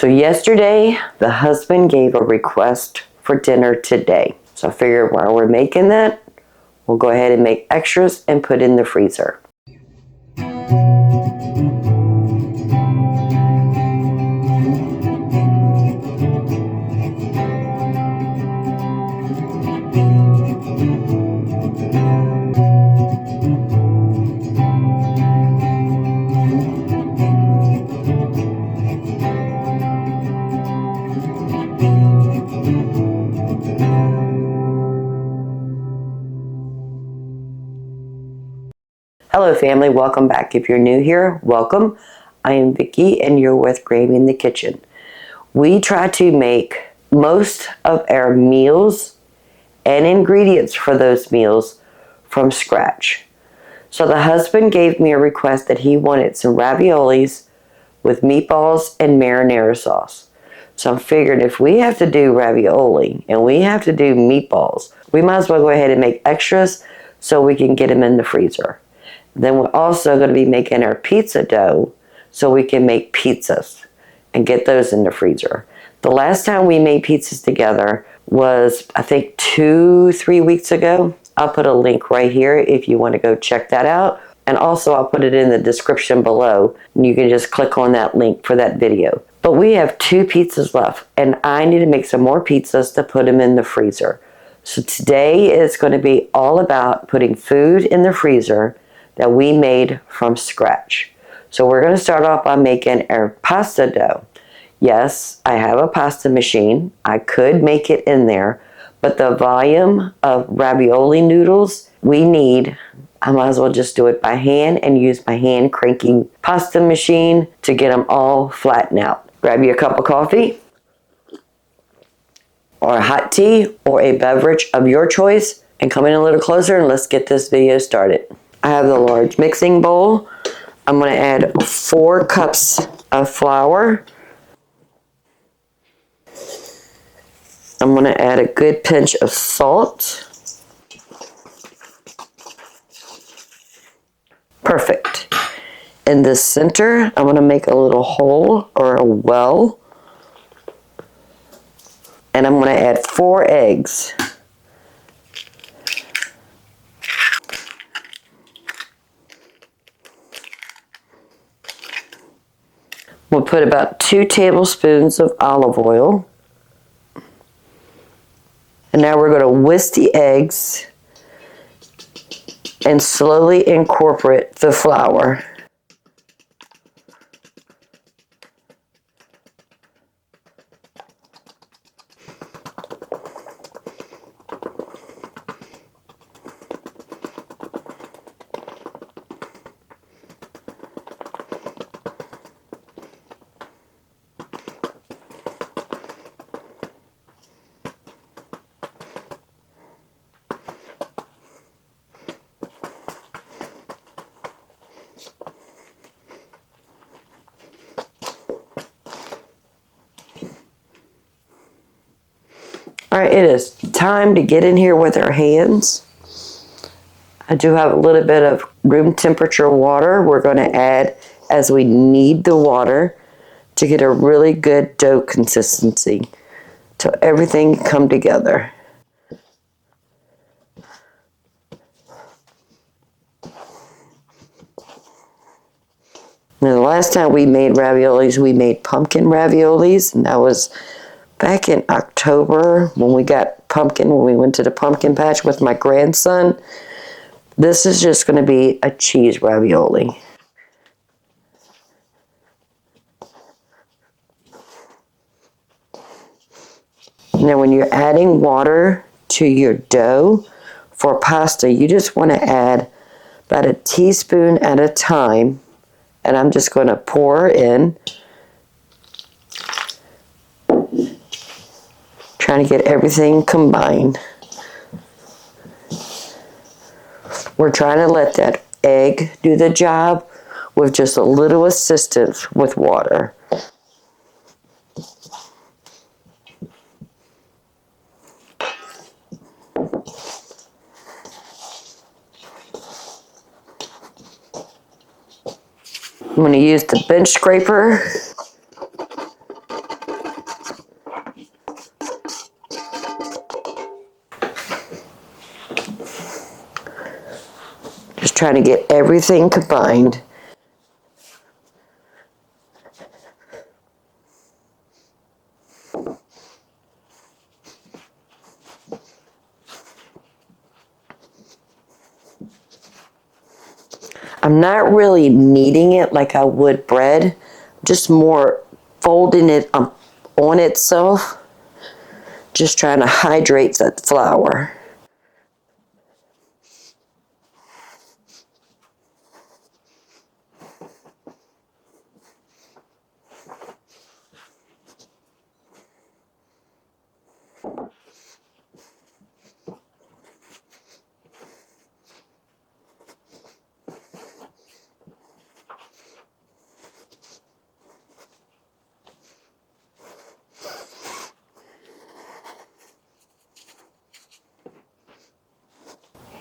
So yesterday, the husband gave a request for dinner today. So I figured while we're making that, we'll go ahead and make extras and put in the freezer. Hello family, welcome back. If you're new here, welcome. I am Vicki and you're with Gravy in the Kitchen. We try to make most of our meals and ingredients for those meals from scratch. So the husband gave me a request that he wanted some raviolis with meatballs and marinara sauce. So I'm figuring if we have to do ravioli and we have to do meatballs, we might as well go ahead and make extras so we can get them in the freezer. Then we're also going to be making our pizza dough so we can make pizzas and get those in the freezer. The last time we made pizzas together was, I think, 2-3 weeks ago. I'll put a link right here if you want to go check that out. And also I'll put it in the description below and you can just click on that link for that video. But we have 2 pizzas left and I need to make some more pizzas to put them in the freezer. So today is going to be all about putting food in the freezer that we made from scratch. So we're going to start off by making our pasta dough. Yes, I have a pasta machine. I could make it in there, but the volume of ravioli noodles we need, I might as well just do it by hand and use my hand cranking pasta machine to get them all flattened out. Grab you a cup of coffee or a hot tea or a beverage of your choice and come in a little closer and let's get this video started. I have the large mixing bowl. I'm going to add 4 cups of flour. I'm going to add a good pinch of salt. Perfect. In the center, I'm going to make a little hole or a well. And I'm going to add 4 eggs. We'll put about 2 tablespoons of olive oil. And now we're going to whisk the eggs and slowly incorporate the flour. All right, it is time to get in here with our hands. I do have a little bit of room temperature water we're going to add as we need the water to get a really good dough consistency till everything can come together. Now, the last time we made raviolis, we made pumpkin raviolis, and that was back in October when we got pumpkin, when we went to the pumpkin patch with my grandson. This is just going to be a cheese ravioli. Now when you're adding water to your dough for pasta, you just want to add about a teaspoon at a time. And I'm just going to pour in. Trying to get everything combined. We're trying to let that egg do the job with just a little assistance with water. I'm going to use the bench scraper Just trying to get everything combined. I'm not really kneading it like I would bread, just more folding it on itself, just trying to hydrate that flour.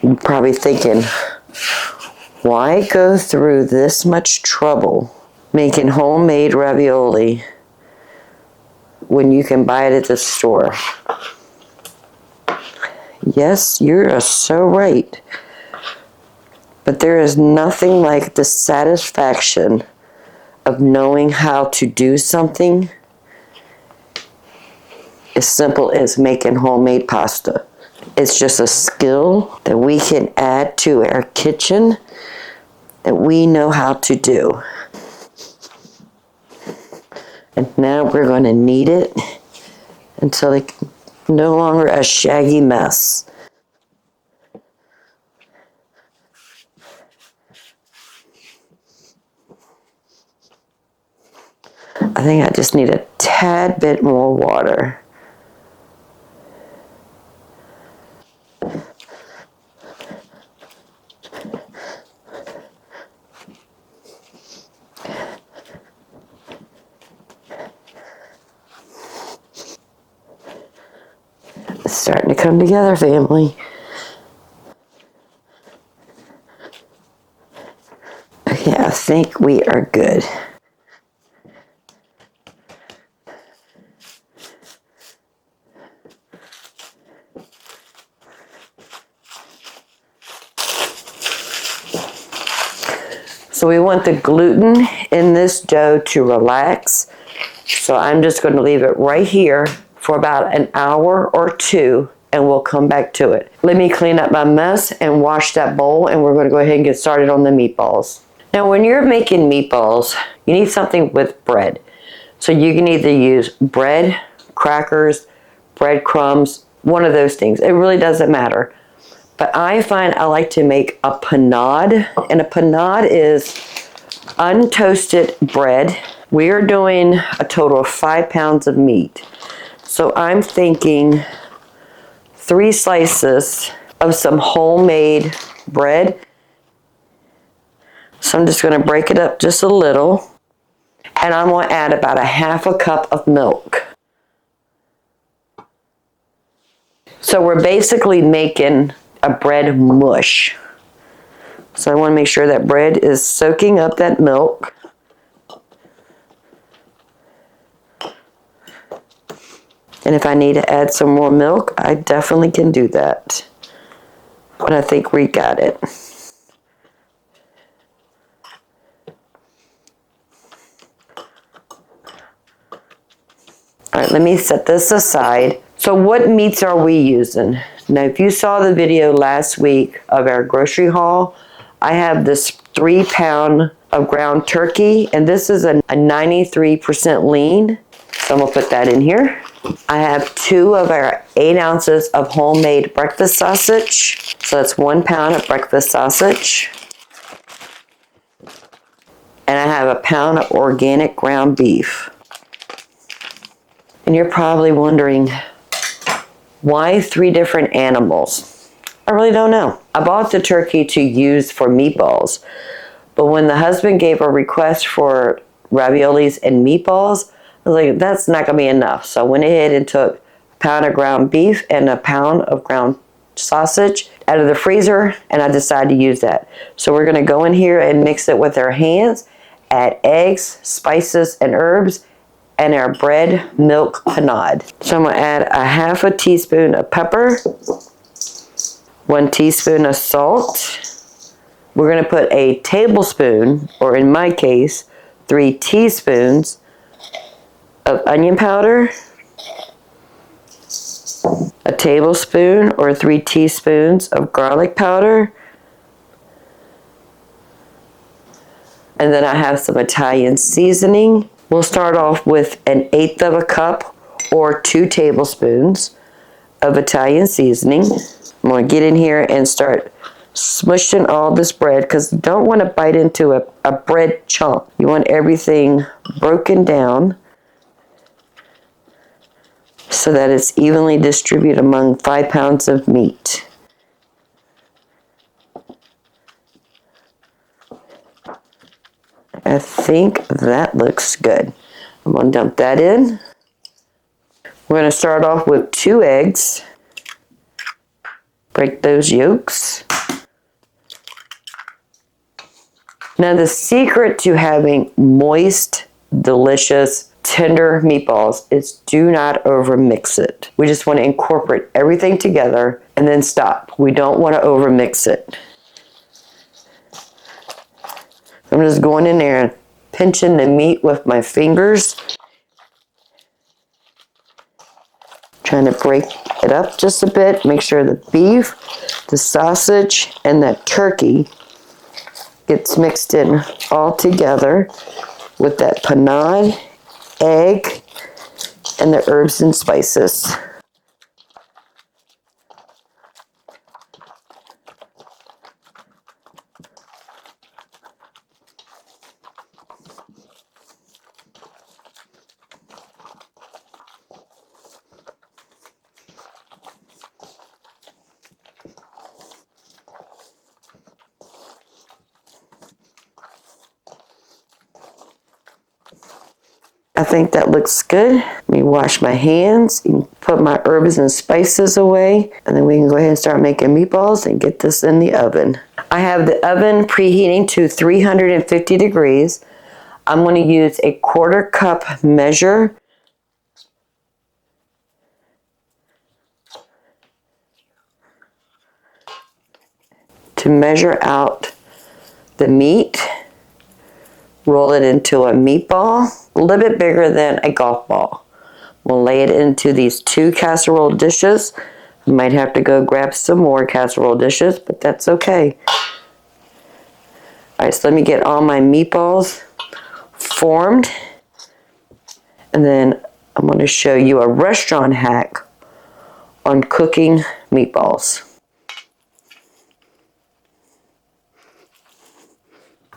You're probably thinking, why go through this much trouble making homemade ravioli when you can buy it at the store? Yes, you're so right. But there is nothing like the satisfaction of knowing how to do something as simple as making homemade pasta. It's just a skill that we can add to our kitchen that we know how to do. And now we're going to knead it until it's no longer a shaggy mess. I think I just need a tad bit more water. It's starting to come together, family. Okay, I think we are good. So we want the gluten in this dough to relax. So I'm just going to leave it right here for about an hour or two, and we'll come back to it. Let me clean up my mess and wash that bowl, and we're going to go ahead and get started on the meatballs. Now, when you're making meatballs, you need something with bread. So you can either use bread, crackers, breadcrumbs, one of those things. It really doesn't matter. But I find I like to make a panade, and a panade is untoasted bread. We are doing a total of 5 pounds of meat. So I'm thinking 3 slices of some homemade bread. So I'm just going to break it up just a little. And I'm going to add about a half a cup of milk. So we're basically making a bread mush. So I want to make sure that bread is soaking up that milk. And if I need to add some more milk, I definitely can do that. But I think we got it. All right, let me set this aside. So what meats are we using? Now, if you saw the video last week of our grocery haul, I have this 3 pound of ground turkey, and this is a 93% lean. So I'm gonna put that in here. I have 2 of our 8 ounces of homemade breakfast sausage. So that's 1 pound of breakfast sausage. And I have a pound of organic ground beef. And you're probably wondering, why 3 different animals? I really don't know. I bought the turkey to use for meatballs, but when the husband gave a request for raviolis and meatballs, I was like, that's not gonna be enough. So I went ahead and took a pound of ground beef and a pound of ground sausage out of the freezer, and I decided to use that. So we're gonna go in here and mix it with our hands, add eggs, spices, and herbs, and our bread milk panade. So I'm gonna add a half a teaspoon of pepper, 1 teaspoon of salt, We're going to put a tablespoon, or in my case, 3 teaspoons of onion powder, a tablespoon or 3 teaspoons of garlic powder, and then I have some Italian seasoning. We'll start off with 1/8 of a cup or 2 tablespoons of Italian seasoning. I'm going to get in here and start smushing all this bread, because you don't want to bite into a bread chunk. You want everything broken down so that it's evenly distributed among 5 pounds of meat. I think that looks good. I'm going to dump that in. We're going to start off with 2 eggs. Break those yolks. Now the secret to having moist, delicious, tender meatballs is do not over mix it. We just want to incorporate everything together and then stop. We don't want to over mix it. I'm just going in there and pinching the meat with my fingers, trying to break it up just a bit. Make sure the beef, the sausage, and that turkey gets mixed in all together with that panade, egg, and the herbs and spices. I think that looks good. Let me wash my hands and put my herbs and spices away, and then we can go ahead and start making meatballs and get this in the oven. I have the oven preheating to 350 degrees. I'm going to use a 1/4 cup measure to measure out the meat. Roll it into a meatball, a little bit bigger than a golf ball. We'll lay it into these 2 casserole dishes. I might have to go grab some more casserole dishes, but that's okay. All right, so let me get all my meatballs formed. And then I'm going to show you a restaurant hack on cooking meatballs.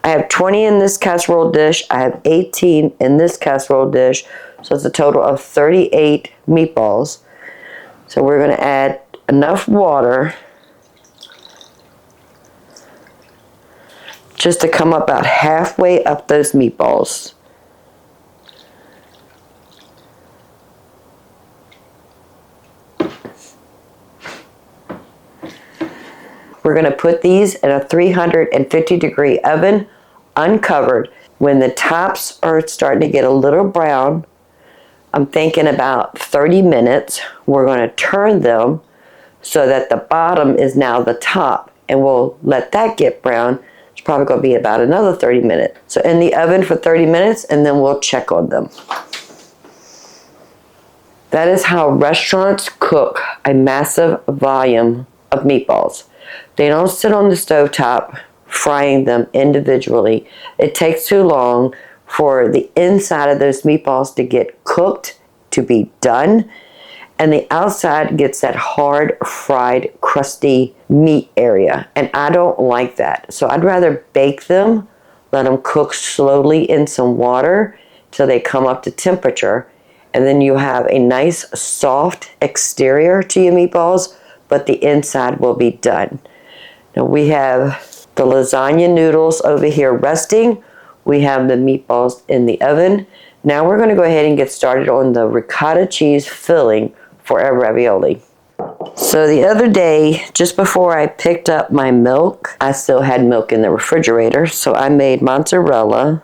I have 20 in this casserole dish. I have 18 in this casserole dish. So it's a total of 38 meatballs. So we're going to add enough water just to come about halfway up those meatballs. We're going to put these in a 350 degree oven, uncovered. When the tops are starting to get a little brown, I'm thinking about 30 minutes. We're going to turn them so that the bottom is now the top, and we'll let that get brown. It's probably going to be about another 30 minutes. So in the oven for 30 minutes, and then we'll check on them. That is how restaurants cook a massive volume of meatballs. They don't sit on the stovetop frying them individually. It takes too long for the inside of those meatballs to get cooked, to be done, and the outside gets that hard, fried, crusty meat area, and I don't like that. So I'd rather bake them, let them cook slowly in some water till they come up to temperature, and then you have a nice soft exterior to your meatballs, but the inside will be done. Now we have the lasagna noodles over here resting. We have the meatballs in the oven. Now we're going to go ahead and get started on the ricotta cheese filling for our ravioli. So the other day, just before I picked up my milk, I still had milk in the refrigerator, so I made mozzarella.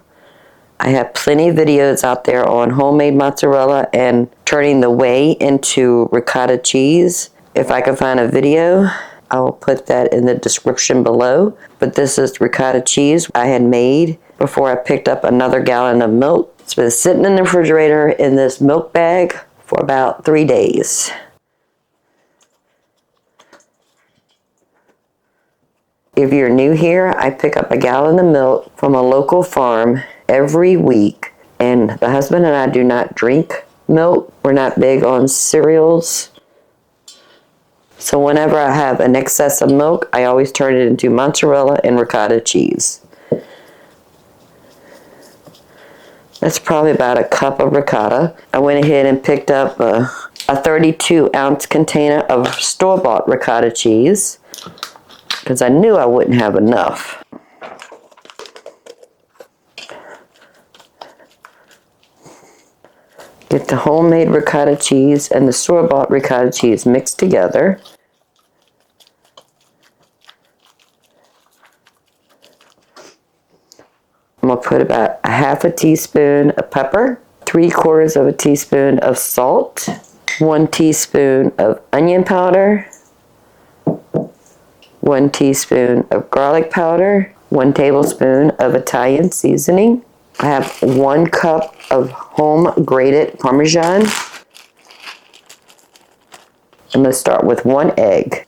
I have plenty of videos out there on homemade mozzarella and turning the whey into ricotta cheese. If I can find a video, I will put that in the description below. But this is ricotta cheese I had made before I picked up another gallon of milk. It's been sitting in the refrigerator in this milk bag for about 3 days. If you're new here, I pick up a gallon of milk from a local farm every week. And the husband and I do not drink milk. We're not big on cereals. So whenever I have an excess of milk, I always turn it into mozzarella and ricotta cheese. That's probably about a cup of ricotta. I went ahead and picked up a 32-ounce container of store-bought ricotta cheese because I knew I wouldn't have enough. Get the homemade ricotta cheese and the store-bought ricotta cheese mixed together. I'm going to put about a half a teaspoon of pepper, 3/4 of a teaspoon of salt, 1 teaspoon of onion powder, 1 teaspoon of garlic powder, 1 tablespoon of Italian seasoning. I have 1 cup of home grated Parmesan. I'm going to start with 1 egg.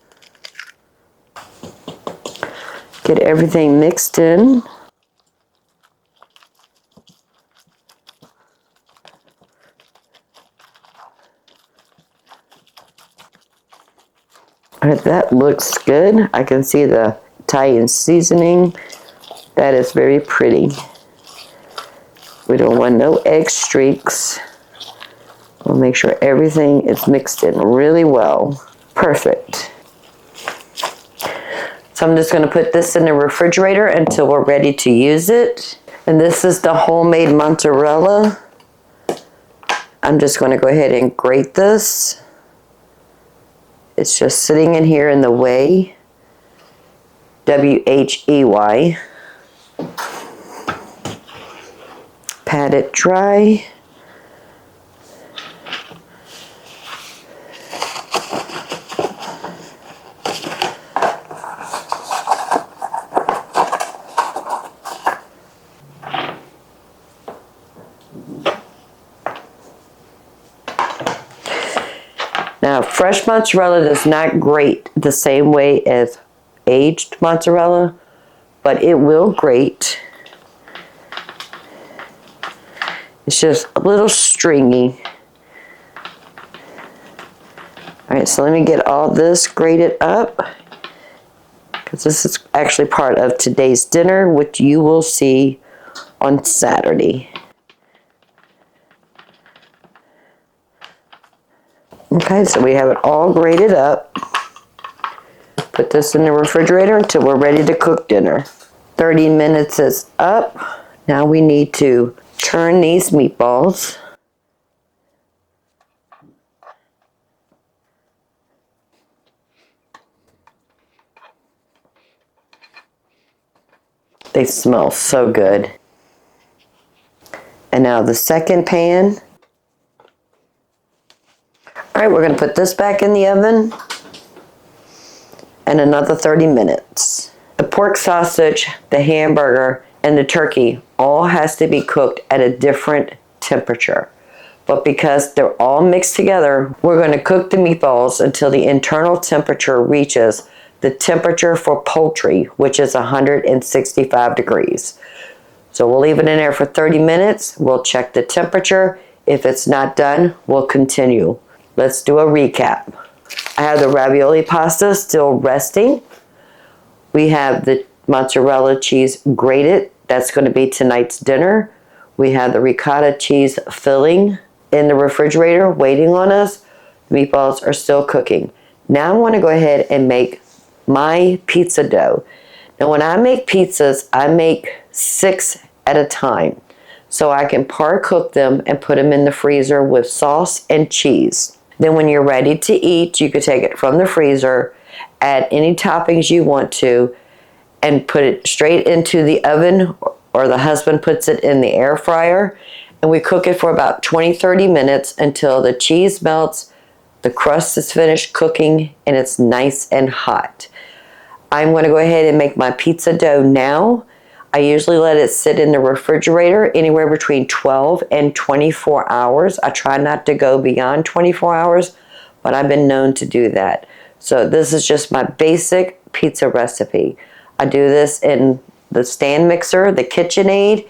Get everything mixed in. All right, that looks good. I can see the Italian seasoning. That is very pretty. We don't want no egg streaks. We'll make sure everything is mixed in really well. Perfect. So I'm just going to put this in the refrigerator until we're ready to use it. And this is the homemade mozzarella. I'm just going to go ahead and grate this. It's just sitting in here in the way. W-H-E-Y. Pat it dry. Now, fresh mozzarella does not grate the same way as aged mozzarella, but it will grate. It's just a little stringy. All right, so let me get all this grated up, because this is actually part of today's dinner, which you will see on Saturday. Okay, so we have it all grated up. Put this in the refrigerator until we're ready to cook dinner. 30 minutes is up. Now we need to turn these meatballs. They smell so good. And now the second pan. All right, we're going to put this back in the oven and another 30 minutes. The pork sausage, the hamburger, and the turkey all has to be cooked at a different temperature. But because they're all mixed together, we're going to cook the meatballs until the internal temperature reaches the temperature for poultry, which is 165 degrees. So we'll leave it in there for 30 minutes. We'll check the temperature. If it's not done, we'll continue. Let's do a recap. I have the ravioli pasta still resting. We have the mozzarella cheese grated. That's going to be tonight's dinner. We have the ricotta cheese filling in the refrigerator waiting on us. The meatballs are still cooking. Now I want to go ahead and make my pizza dough. Now when I make pizzas, I make 6 at a time. So I can par cook them and put them in the freezer with sauce and cheese. Then when you're ready to eat, you could take it from the freezer, add any toppings you want to, and put it straight into the oven, or the husband puts it in the air fryer, and we cook it for about 20-30 minutes until the cheese melts, the crust is finished cooking, and it's nice and hot. I'm going to go ahead and make my pizza dough now. I usually let it sit in the refrigerator anywhere between 12 and 24 hours. I try not to go beyond 24 hours, but I've been known to do that. So this is just my basic pizza recipe. I do this in the stand mixer, the KitchenAid,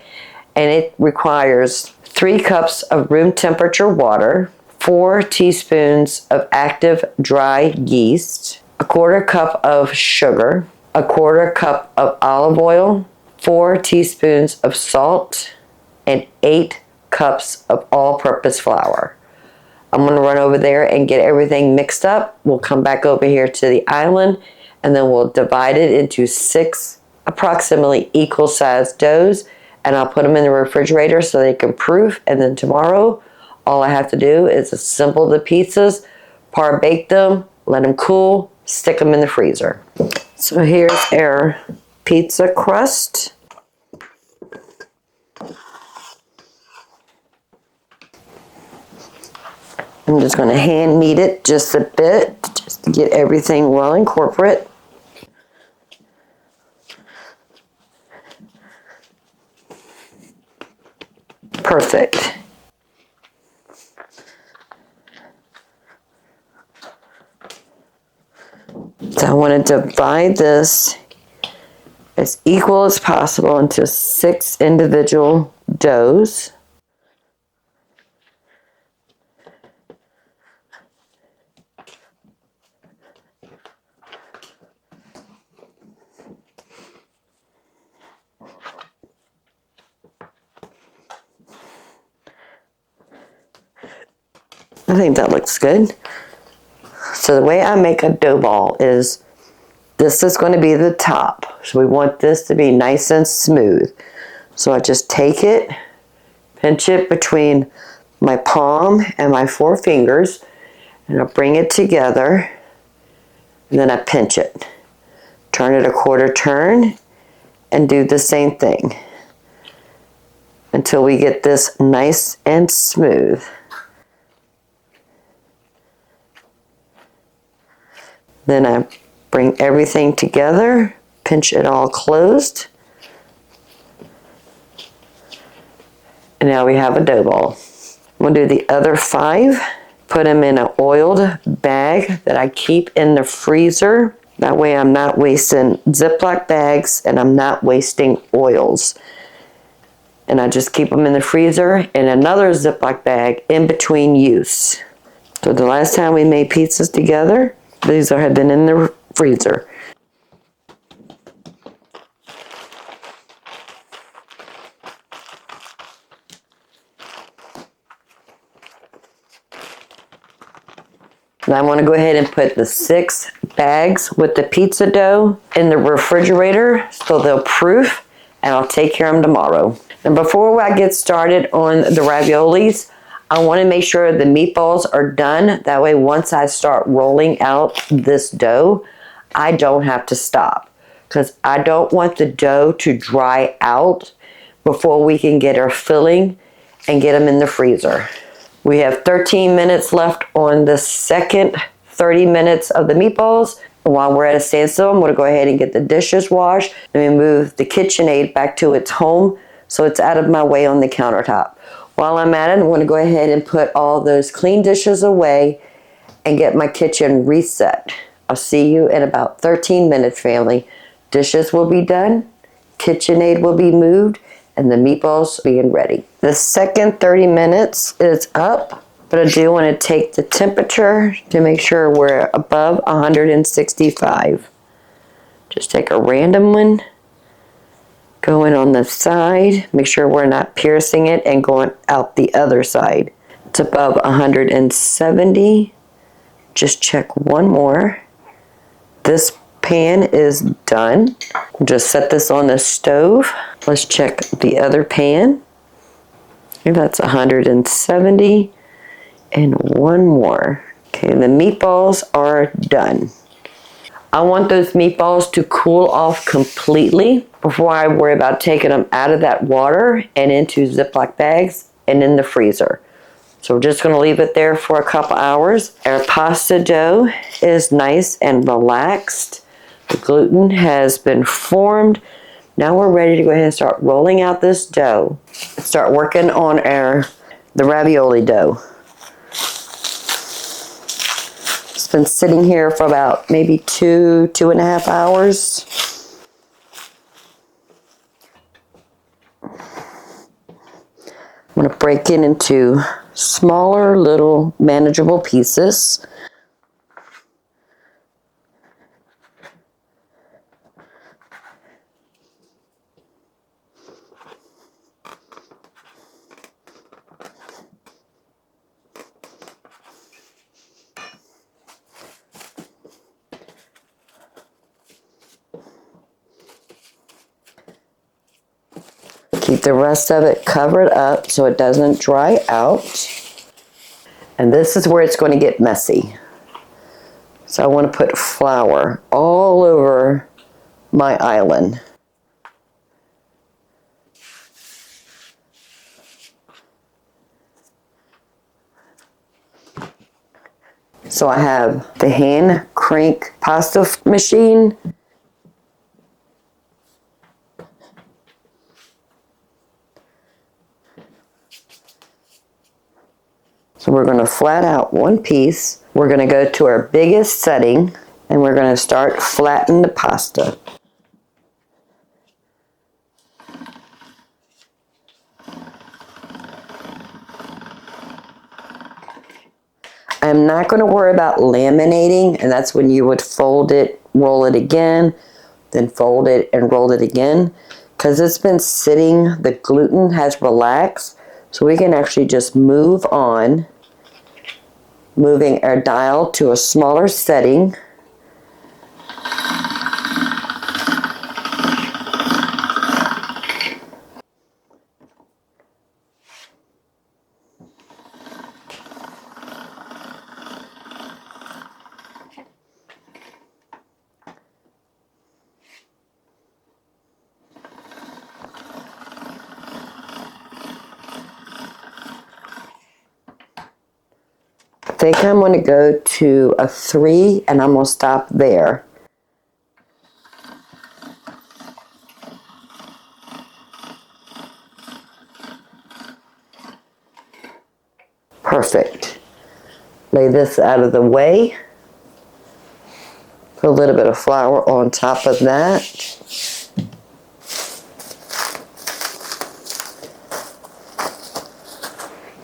and it requires 3 cups of room temperature water, 4 teaspoons of active dry yeast, 1/4 cup of sugar, 1/4 cup of olive oil, 4 teaspoons of salt, and 8 cups of all-purpose flour. I'm going to run over there and get everything mixed up. We'll come back over here to the island, and then we'll divide it into 6 approximately equal-sized doughs, and I'll put them in the refrigerator so they can proof, and then tomorrow all I have to do is assemble the pizzas, par bake them, let them cool, stick them in the freezer. So here's our pizza crust. I'm just going to hand knead it just a bit, just to get everything well incorporate. Perfect. So I want to divide this as equal as possible into 6 individual doughs. I think that looks good. So the way I make a dough ball is, this is going to be the top. So we want this to be nice and smooth. So I just take it, pinch it between my palm and my 4 fingers, and I bring it together, and then I pinch it. Turn it a 1/4 turn, and do the same thing until we get this nice and smooth. Then I bring everything together, pinch it all closed, and now we have a dough ball. I'm going to do the other 5. Put them in an oiled bag that I keep in the freezer. That way I'm not wasting Ziploc bags and I'm not wasting oils. And I just keep them in the freezer in another Ziploc bag in between use. So the last time we made pizzas together, these had been in the freezer. And I want to go ahead and put the 6 bags with the pizza dough in the refrigerator so they'll proof, and I'll take care of them tomorrow. And before I get started on the raviolis, I want to make sure the meatballs are done. That way, once I start rolling out this dough, I don't have to stop, because I don't want the dough to dry out before we can get our filling and get them in the freezer. We have 13 minutes left on the second 30 minutes of the meatballs. And while we're at a standstill, I'm going to go ahead and get the dishes washed and move the KitchenAid back to its home so it's out of my way on the countertop. While I'm at it, I'm going to go ahead and put all those clean dishes away and get my kitchen reset. I'll see you in about 13 minutes, family. Dishes will be done, KitchenAid will be moved, and the meatballs being ready. The second 30 minutes is up, but I do want to take the temperature to make sure we're above 165. Just take a random one. Going on the side, make sure we're not piercing it and going out the other side. It's above 170. Just check one more. This pan is done. Just set this on the stove. Let's check the other pan. And that's 170. And one more. Okay, the meatballs are done. I want those meatballs to cool off completely before I worry about taking them out of that water and into Ziploc bags and in the freezer. So we're just going to leave it there for a couple hours. Our pasta dough is nice and relaxed. The gluten has been formed. Now we're ready to go ahead and start rolling out this dough. Start working on the ravioli dough. It's been sitting here for about maybe 2.5 hours. I'm going to break it into smaller, little, manageable pieces. Keep the rest of it covered up so it doesn't dry out. And this is where it's going to get messy. So I want to put flour all over my island. So I have the hand crank pasta machine. So we're going to flat out one piece. We're going to go to our biggest setting and we're going to start flattening the pasta. I'm not going to worry about laminating, and that's when you would fold it, roll it again, then fold it and roll it again. Because it's been sitting, the gluten has relaxed, so we can actually just move on, moving our dial to a smaller setting. I think I'm going to go to a 3 and I'm going to stop there. Perfect. Lay this out of the way. Put a little bit of flour on top of that.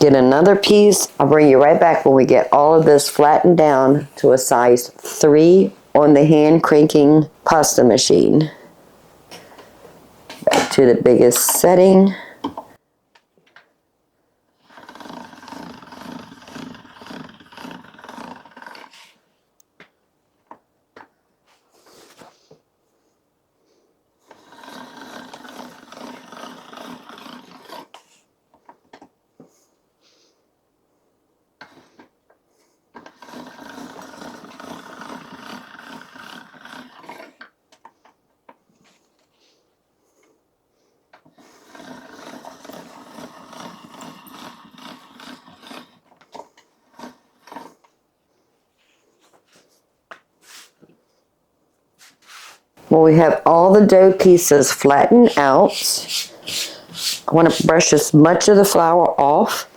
Get another piece. I'll bring you right back when we get all of this flattened down to a size 3 on the hand cranking pasta machine. Back to the biggest setting. When we have all the dough pieces flattened out, I want to brush as much of the flour off.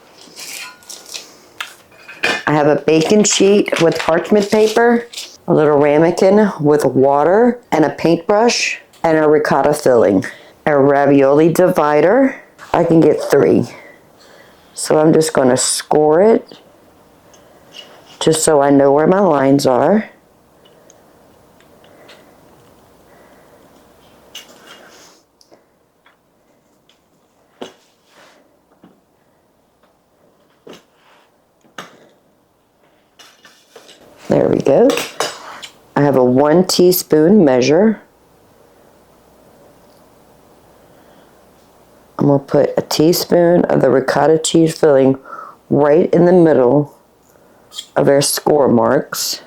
I have a baking sheet with parchment paper, a little ramekin with water, and a paintbrush, and a ricotta filling. A ravioli divider. I can get 3. So I'm just going to score it, just so I know where my lines are. There we go. I have a 1 teaspoon measure. I'm going to put a teaspoon of the ricotta cheese filling right in the middle of our score marks.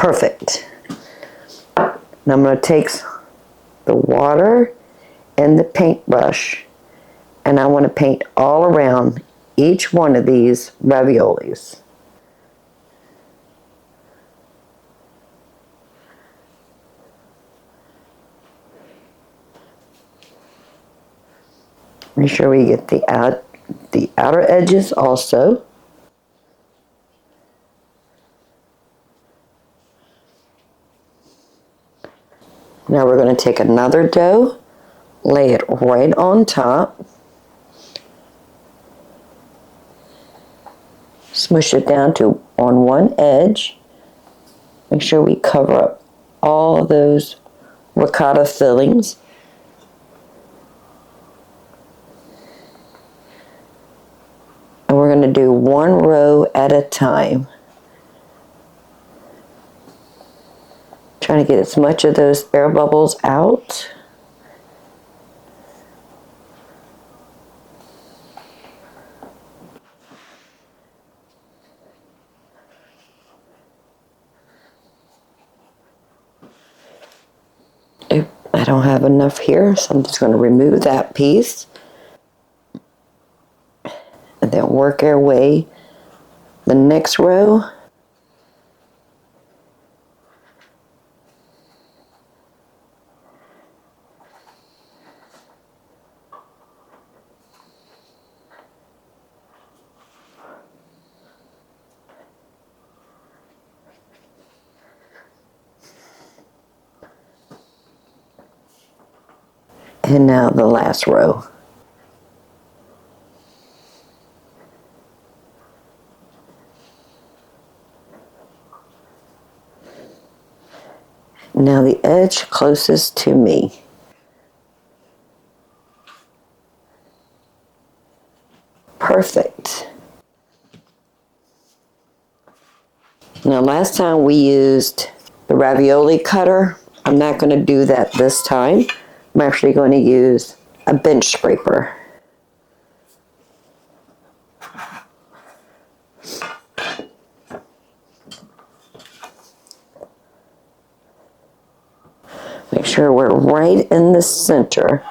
Perfect. Now I'm going to take the water and the paintbrush, and I want to paint all around each one of these raviolis. Make sure we get the outer edges also. Now we're going to take another dough, lay it right on top, smush it down to on one edge. Make sure we cover up all those ricotta fillings. And we're going to do one row at a time. Trying to get as much of those air bubbles out. I don't have enough here, so I'm just going to remove that piece. And then work our way the next row. And now the last row. Now the edge closest to me. Perfect. Now last time we used the ravioli cutter. I'm not going to do that this time. I'm actually going to use a bench scraper. Make sure we're right in the center.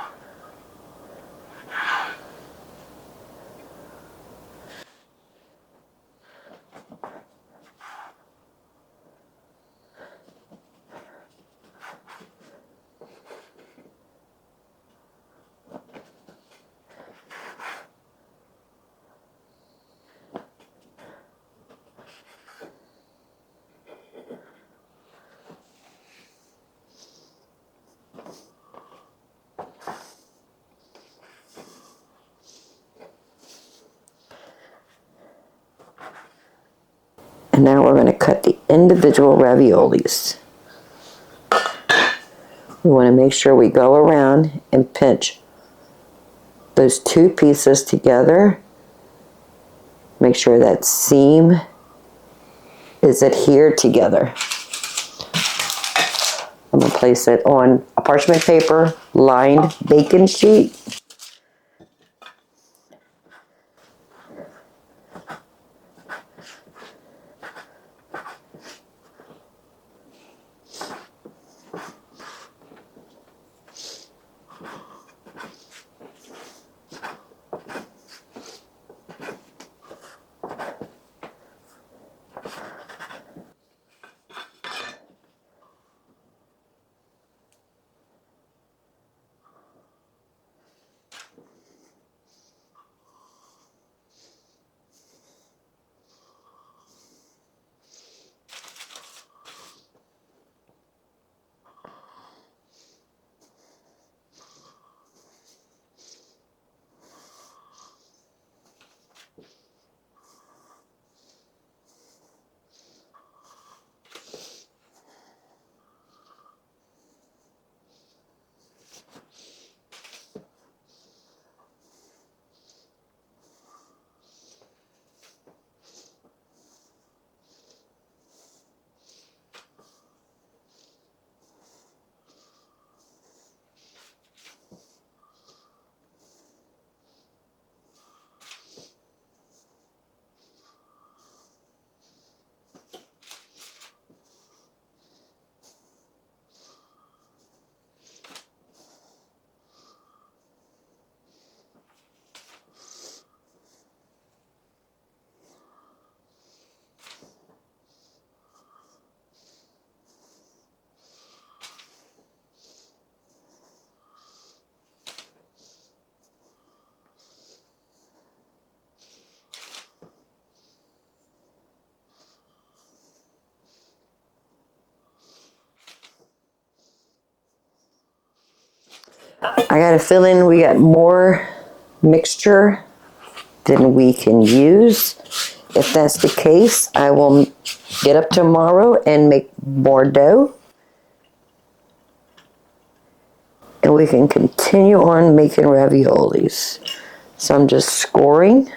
And now we're going to cut the individual raviolis. We want to make sure we go around and pinch those two pieces together. Make sure that seam is adhered together. I'm going to place it on a parchment paper lined baking sheet. I got a feeling we got more mixture than we can use. If that's the case, I will get up tomorrow and make more dough. And we can continue on making raviolis. So I'm just scoring.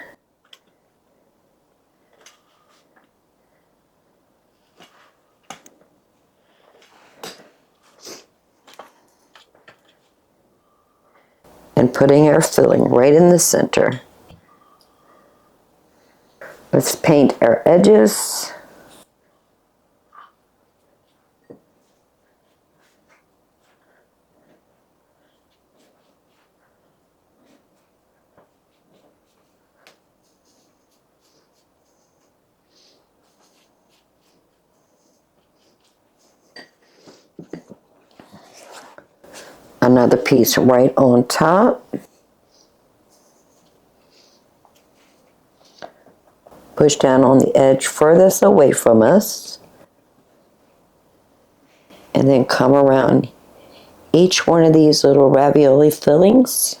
And putting our filling right in the center. Let's paint our edges. Another piece right on top. Push down on the edge furthest away from us. And then come around each one of these little ravioli fillings,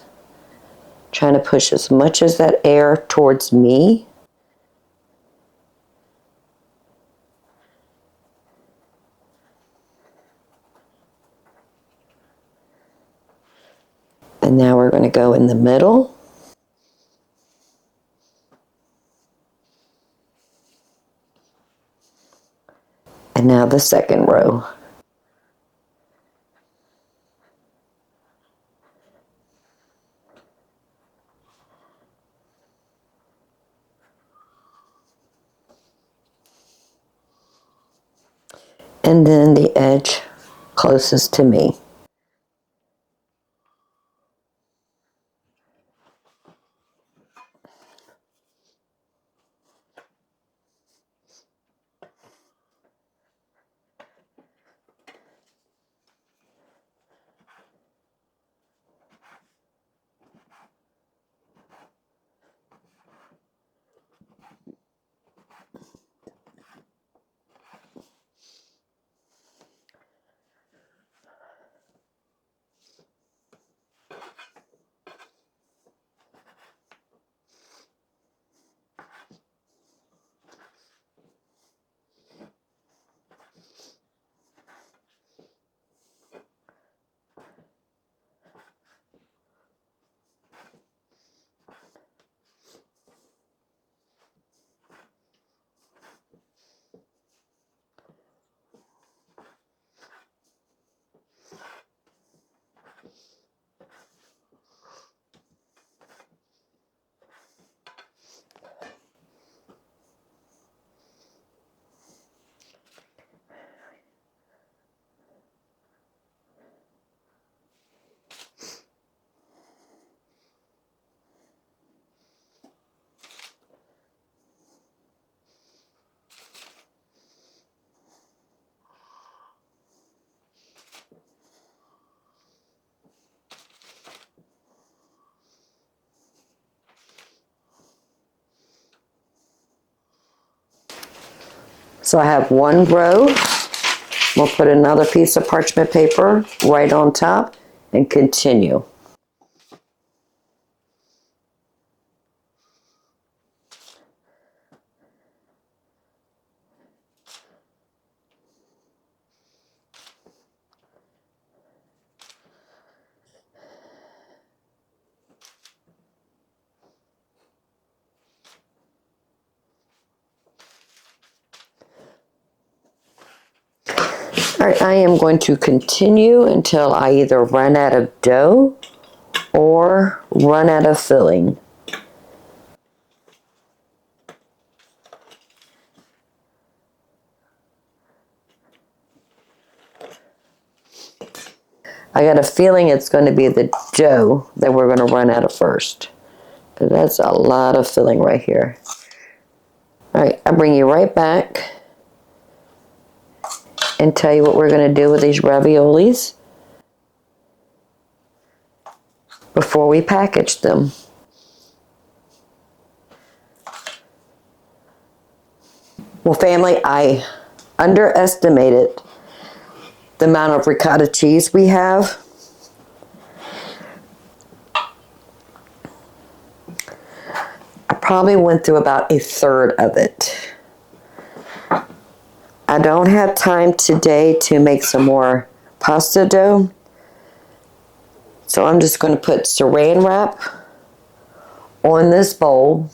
trying to push as much as that air towards me. And now we're going to go in the middle. And now the second row. And then the edge closest to me. So I have one row. We'll put another piece of parchment paper right on top and continue. All right, I am going to continue until I either run out of dough or run out of filling. I got a feeling it's going to be the dough that we're going to run out of first. That's a lot of filling right here. All right, I'll bring you right back and tell you what we're going to do with these raviolis before we package them. Well, family, I underestimated the amount of ricotta cheese we have. probably went through about a third of it. I don't have time today to make some more pasta dough. So I'm just going to put saran wrap on this bowl,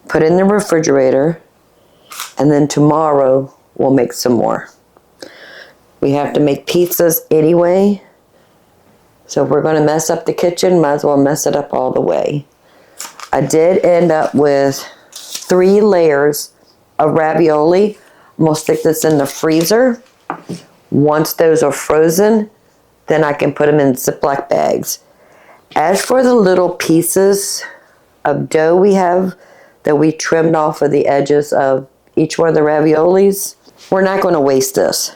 put it in the refrigerator, and then tomorrow we'll make some more. We have to make pizzas anyway, so if we're going to mess up the kitchen, might as well mess it up all the way. I did end up with 3 layers of ravioli. I'm going to stick this in the freezer. Once those are frozen, then I can put them in Ziploc bags. As for the little pieces of dough we have that we trimmed off of the edges of each one of the raviolis, we're not going to waste this.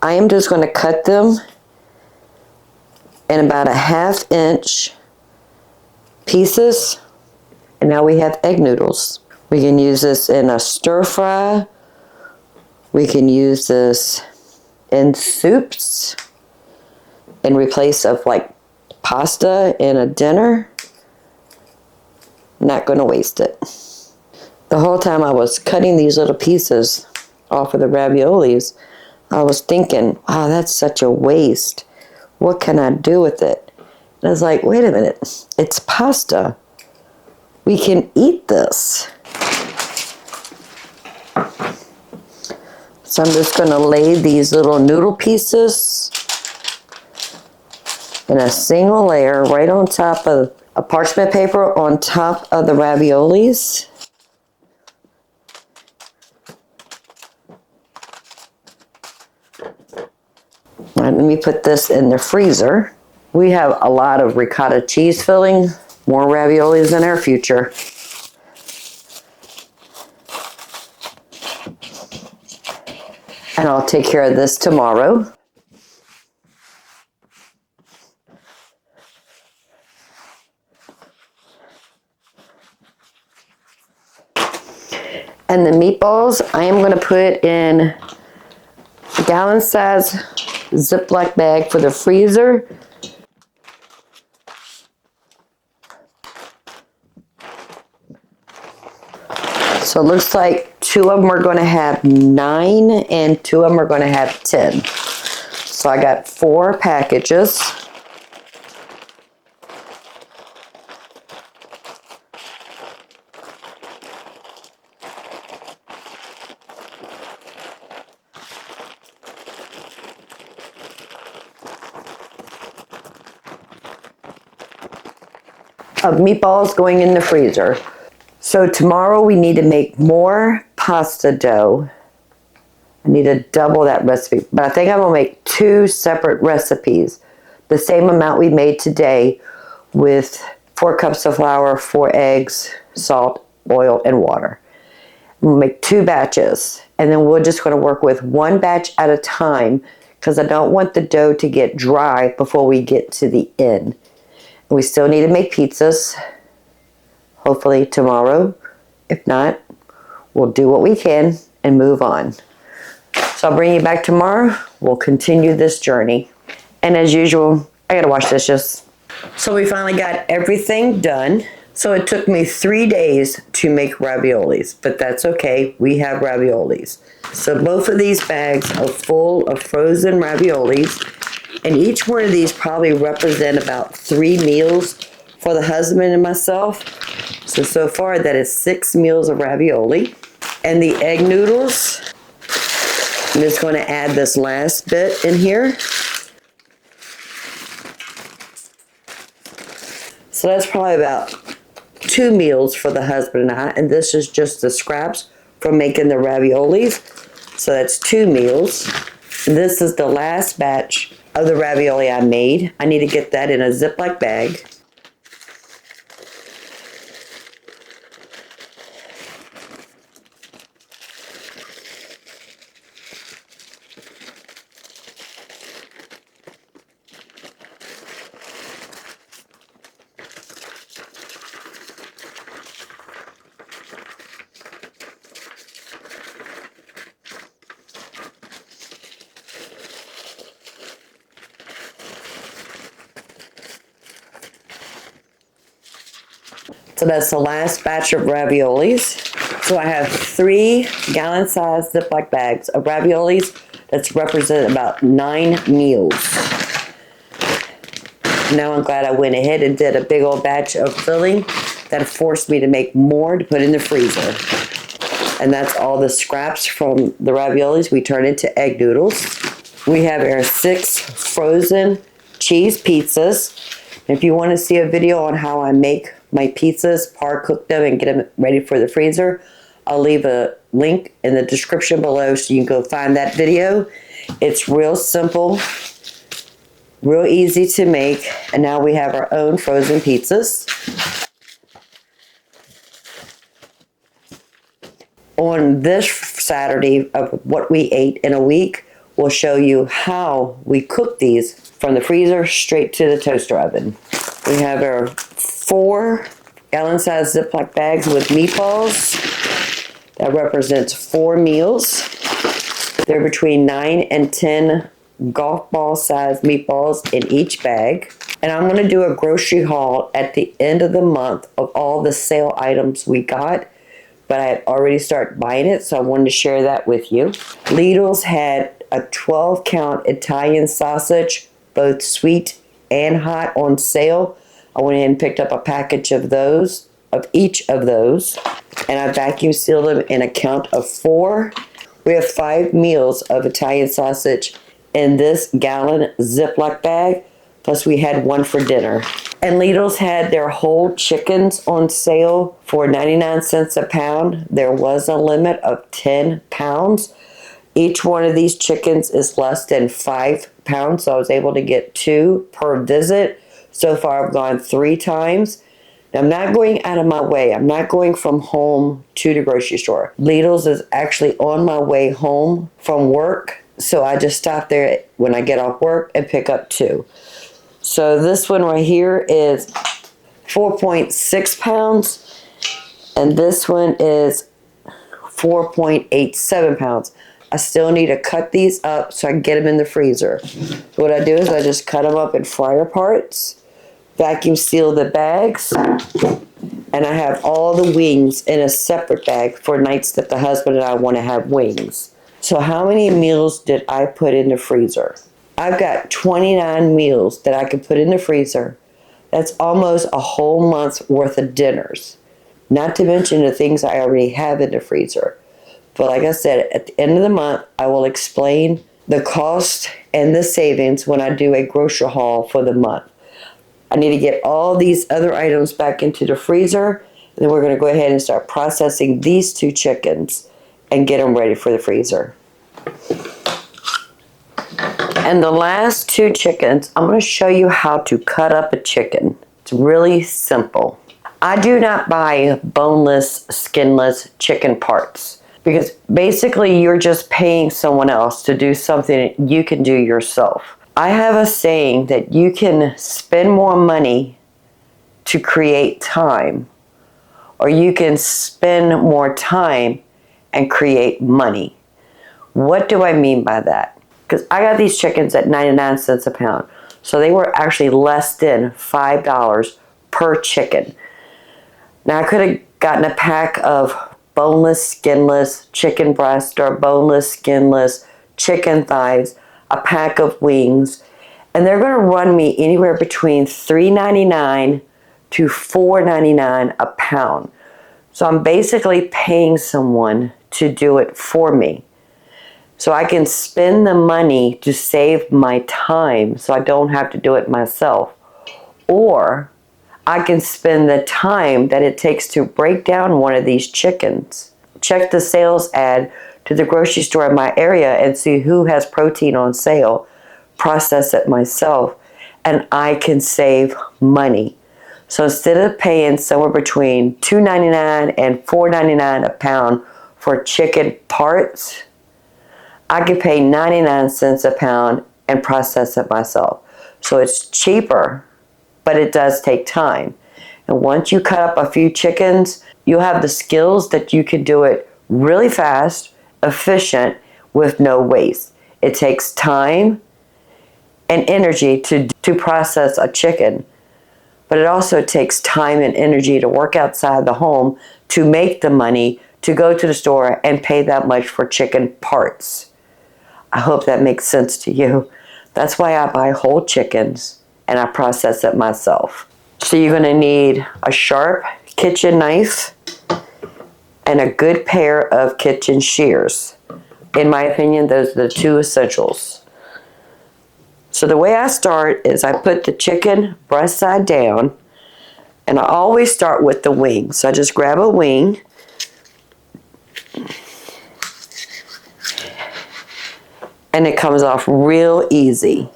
I am just going to cut them in about a 1/2 inch pieces. And now we have egg noodles. We can use this in a stir fry. We can use this in soups in replace of like pasta in a dinner. Not going to waste it. The whole time I was cutting these little pieces off of the raviolis, I was thinking, wow, that's such a waste. What can I do with it? And I was like, wait a minute, it's pasta. We can eat this. So I'm just going to lay these little noodle pieces in a single layer right on top of a parchment paper on top of the raviolis. Let me put this in the freezer. We have a lot of ricotta cheese filling, more raviolis in our future. And I'll take care of this tomorrow. And the meatballs, I am going to put in a gallon-size Ziploc bag for the freezer. So it looks like 2 of them are going to have 9 and 2 of them are going to have 10. So I got 4 packages. Of meatballs going in the freezer. So tomorrow we need to make more pasta dough. I need to double that recipe, but I think I'm gonna make 2 separate recipes. The same amount we made today with 4 cups of flour, 4 eggs, salt, oil, and water. We'll make 2 batches, and then we're just gonna work with 1 batch at a time because I don't want the dough to get dry before we get to the end. We still need to make pizzas, hopefully tomorrow. If not, we'll do what we can and move on. So I'll bring you back tomorrow. We'll continue this journey. And as usual, I gotta wash dishes. So we finally got everything done. So it took me 3 days to make raviolis, but that's okay. We have raviolis. So both of these bags are full of frozen raviolis. And each one of these probably represent about 3 meals for the husband and myself. So far that is 6 meals of ravioli. And the egg noodles, I'm just going to add this last bit in here. So that's probably about 2 meals for the husband and I. And this is just the scraps from making the raviolis. So that's 2 meals. And this is the last batch of the ravioli I made. I need to get that in a Ziploc bag. So that's the last batch of raviolis. So I have 3 gallon-sized Ziploc bags of raviolis. That's represent about 9 meals. Now I'm glad I went ahead and did a big old batch of filling that forced me to make more to put in the freezer. And that's all the scraps from the raviolis we turn into egg noodles. We have our 6 frozen cheese pizzas. If you want to see a video on how I make my pizzas, par cook them, and get them ready for the freezer, I'll leave a link in the description below so you can go find that video. It's real simple, real easy to make, and now we have our own frozen pizzas. On this Saturday of what we ate in a week, we'll show you how we cook these from the freezer straight to the toaster oven. We have our 4 gallon-sized Ziploc bags with meatballs. That represents 4 meals. They're between 9 and 10 golf ball-sized meatballs in each bag. And I'm going to do a grocery haul at the end of the month of all the sale items we got. But I had already started buying it, so I wanted to share that with you. Lidl's had a 12-count Italian sausage, both sweet and hot, on sale. I went ahead and picked up a package of those, of each of those, and I vacuum sealed them in a count of 4. We have 5 meals of Italian sausage in this gallon Ziploc bag, plus we had 1 for dinner. And Lidl's had their whole chickens on sale for 99 cents a pound. There was a limit of 10 pounds. Each one of these chickens is less than 5 pounds, so I was able to get 2 per visit. So far I've gone 3 times. Now, I'm not going out of my way. I'm not going from home to the grocery store. Lidl's is actually on my way home from work, so I just stop there when I get off work and pick up 2. So this one right here is 4.6 pounds, and this one is 4.87 pounds. I still need to cut these up so I can get them in the freezer. So what I do is I just cut them up in fryer parts, vacuum seal the bags, and I have all the wings in a separate bag for nights that the husband and I want to have wings. So how many meals did I put in the freezer? I've got 29 meals that I could put in the freezer. That's almost a whole month's worth of dinners. Not to mention the things I already have in the freezer. But like I said, at the end of the month, I will explain the cost and the savings when I do a grocery haul for the month. I need to get all these other items back into the freezer. And then we're going to go ahead and start processing these 2 chickens and get them ready for the freezer. And the last 2 chickens, I'm going to show you how to cut up a chicken. It's really simple. I do not buy boneless, skinless chicken parts because basically you're just paying someone else to do something you can do yourself. I have a saying that you can spend more money to create time, or you can spend more time and create money. What do I mean by that? Because I got these chickens at 99 cents a pound. So they were actually less than $5 per chicken. Now I could have gotten a pack of boneless, skinless chicken breast, or boneless, skinless chicken thighs, a pack of wings, and they're going to run me anywhere between $3.99 to $4.99 a pound. So I'm basically paying someone to do it for me. So I can spend the money to save my time so I don't have to do it myself. Or I can spend the time that it takes to break down one of these chickens, check the sales ad to the grocery store in my area and see who has protein on sale, process it myself, and I can save money. So instead of paying somewhere between $2.99 and $4.99 a pound for chicken parts, I could pay 99 cents a pound and process it myself. So it's cheaper, but it does take time. And once you cut up a few chickens, you'll have the skills that you can do it really fast, efficient, with no waste. It takes time and energy to process a chicken, but it also takes time and energy to work outside the home to make the money to go to the store and pay that much for chicken parts. I hope that makes sense to you. That's why I buy whole chickens and I process it myself. So you're going to need a sharp kitchen knife and a good pair of kitchen shears. In my opinion, those are the two essentials. So the way I start is I put the chicken breast side down, and I always start with the wing. So I just grab a wing, and it comes off real easy.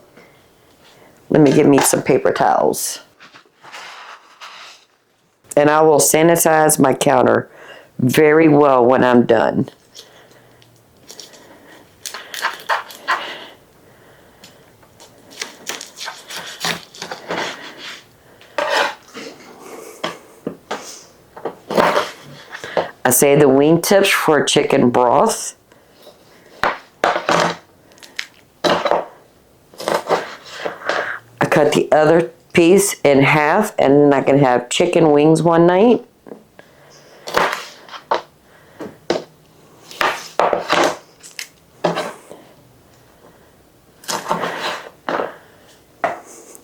Let me get me some paper towels. And I will sanitize my counter very well when I'm done. I save the wing tips for chicken broth. I cut the other piece in half, and then I can have chicken wings one night.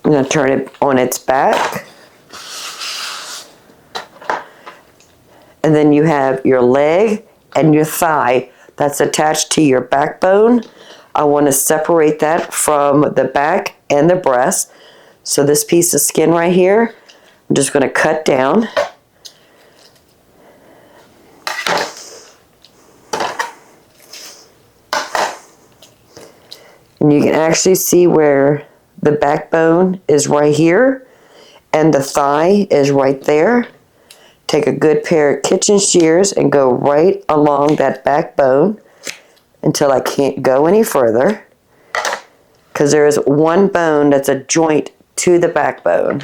I'm going to turn it on its back. And then you have your leg and your thigh that's attached to your backbone. I want to separate that from the back and the breast. So this piece of skin right here, I'm just going to cut down. And you can actually see where the backbone is right here and the thigh is right there. Take a good pair of kitchen shears and go right along that backbone until I can't go any further, because there is one bone that's a joint to the backbone.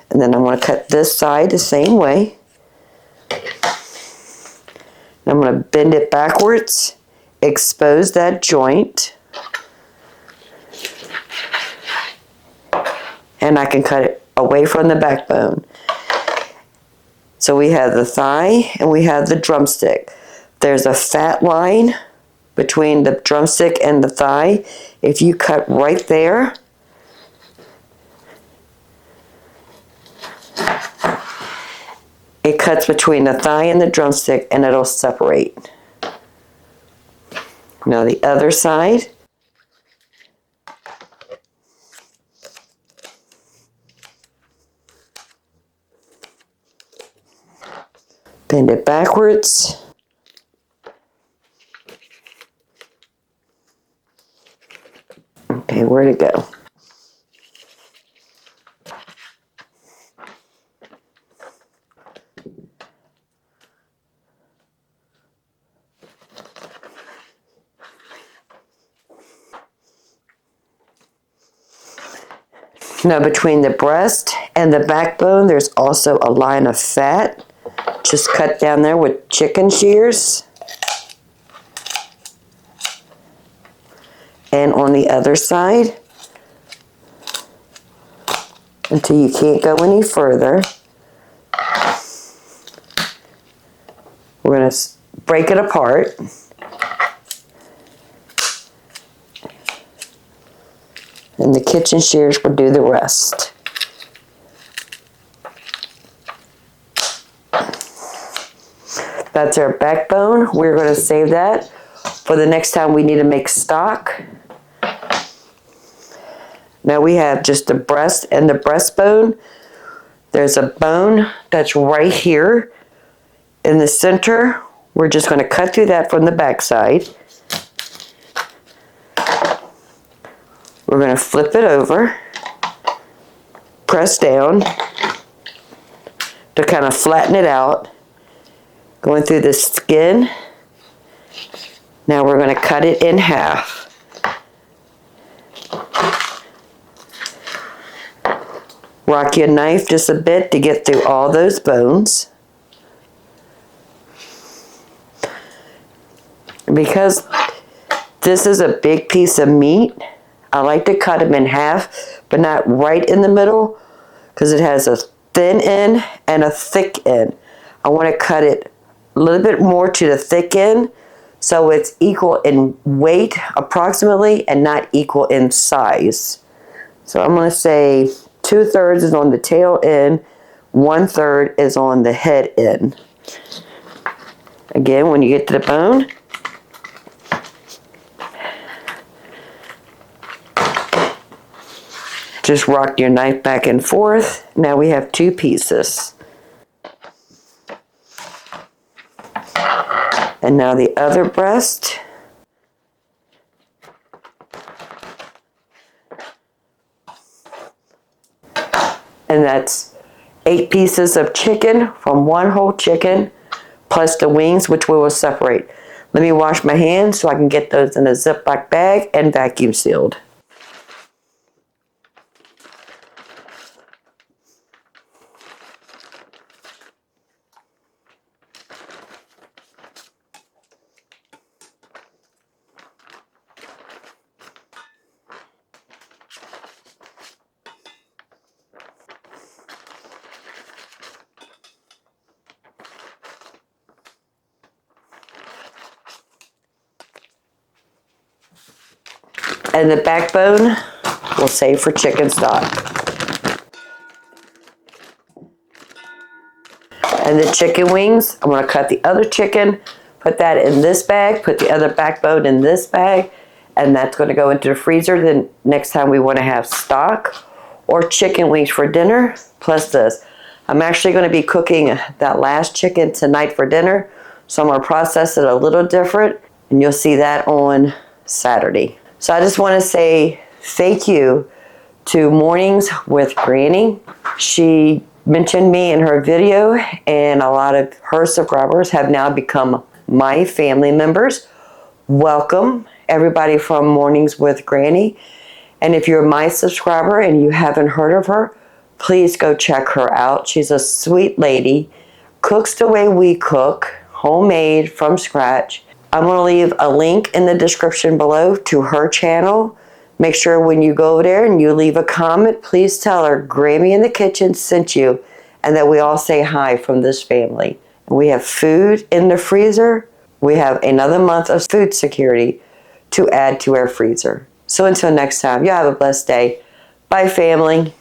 And then I'm going to cut this side the same way. I'm going to bend it backwards, expose that joint, and I can cut it away from the backbone. So we have the thigh and we have the drumstick. There's a fat line between the drumstick and the thigh. If you cut right there, it cuts between the thigh and the drumstick and it'll separate. Now the other side. Bend it backwards. Okay, where'd it go? Now between the breast and the backbone, there's also a line of fat. Just cut down there with chicken shears. And on the other side, until you can't go any further. We're going to break it apart. And the kitchen shears will do the rest. That's our backbone. We're going to save that for the next time we need to make stock. Now we have just the breast and the breastbone. There's a bone that's right here in the center. We're just going to cut through that from the back side. We're going to flip it over, press down to kind of flatten it out. Going through the skin. Now we're going to cut it in half. Rock your knife just a bit to get through all those bones. Because this is a big piece of meat, I like to cut them in half, but not right in the middle, because it has a thin end and a thick end. I want to cut it a little bit more to the thick end so it's equal in weight approximately and not equal in size. So I'm going to say 2/3 is on the tail end, 1/3 is on the head end. Again, when you get to the bone, just rock your knife back and forth. Now we have 2 pieces. And now the other breast. And that's 8 pieces of chicken from 1 whole chicken, plus the wings, which we will separate. Let me wash my hands so I can get those in a Ziploc bag and vacuum sealed. And the backbone we'll save for chicken stock. And the chicken wings, I'm going to cut the other chicken, put that in this bag, put the other backbone in this bag, and that's going to go into the freezer. Then next time we want to have stock or chicken wings for dinner, plus this. I'm actually going to be cooking that last chicken tonight for dinner, so I'm going to process it a little different, and you'll see that on Saturday. So I just want to say thank you to Mornings with Granny. She mentioned me in her video, and a lot of her subscribers have now become my family members. Welcome, everybody from Mornings with Granny. And if you're my subscriber and you haven't heard of her, please go check her out. She's a sweet lady, cooks the way we cook, homemade from scratch. I'm going to leave a link in the description below to her channel. Make sure when you go over there and you leave a comment, please tell her Grammy in the Kitchen sent you and that we all say hi from this family. And we have food in the freezer. We have another month of food security to add to our freezer. So until next time, you have a blessed day. Bye, family.